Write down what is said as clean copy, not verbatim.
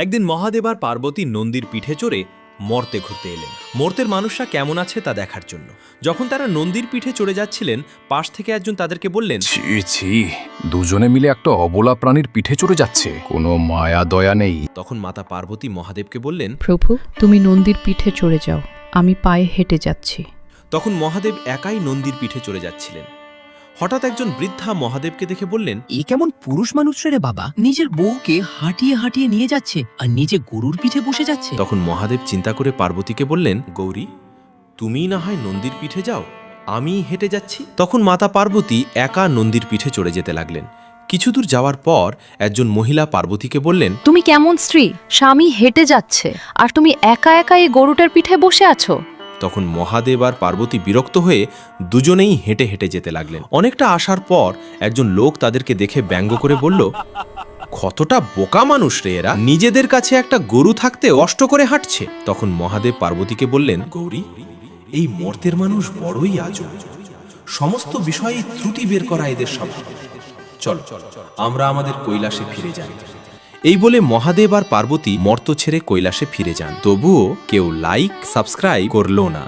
একদিন মহাদেব আর পার্বতী নন্দীর পিঠে চড়ে মর্তে ঘুরতে এলেন। মর্তের মানুষরা কেমন আছে তা দেখার জন্য। যখন তারা নন্দীর পিঠে চড়ে যাচ্ছিলেন, পাশ থেকে একজন তাদেরকে বললেন, ছি ছি, দুজনে মিলে একটা অবলা প্রাণীর পিঠে চড়ে যাচ্ছে, কোনো মায়া দয়া নেই। তখন মাতা পার্বতী মহাদেবকে বললেন, প্রভু, তুমি নন্দীর পিঠে চড়ে যাও, আমি পায়ে হেঁটে যাচ্ছি। তখন মহাদেব একাই নন্দীর পিঠে চড়ে যাচ্ছিলেন। হঠাৎ একজন বৃদ্ধা মহাদেবকে দেখে বললেন, এ কেমন পুরুষ মানুষ রে বাবা, নিজের বউকে হাঁটিয়ে হাঁটিয়ে নিয়ে যাচ্ছে আর নিজে গরুর পিঠে বসে যাচ্ছে। তখন মহাদেব চিন্তা করে পার্বতীকে বললেন, গৌরী, তুমি না হয় নন্দীর পিঠে যাও, আমি হেঁটে যাচ্ছি। তখন মাতা পার্বতী একা নন্দীর পিঠে চড়ে যেতে লাগলেন। কিছু দূর যাওয়ার পর একজন মহিলা পার্বতীকে বললেন, তুমি কেমন স্ত্রী, স্বামী হেঁটে যাচ্ছে আর তুমি একা একা এই গরুটার পিঠে বসে আছো? তখন মহাদেব আর পার্বতী বিরক্ত হয়ে দুজনেই হেঁটে হেঁটে যেতে লাগলেন। অনেকটা আসার পর একজন লোক তাদেরকে দেখে ব্যঙ্গ করে বলল, কতটা বোকা মানুষ রে এরা, নিজেদের কাছে একটা গরু থাকতে কষ্ট করে হাঁটছে। তখন মহাদেব পার্বতীকে বললেন, গৌরী, এই মর্তের মানুষ বড়ই আজব, সমস্ত বিষয়ে ত্রুটি বের করা এদের স্বভাব। চলো আমরা আমাদের কৈলাসে ফিরে যাই। এই বলে মহাদেব আর পার্বতী মর্ত ছেড়ে কৈলাসে ফিরে যান। তবুও কেউ লাইক সাবস্ক্রাইব করলো না।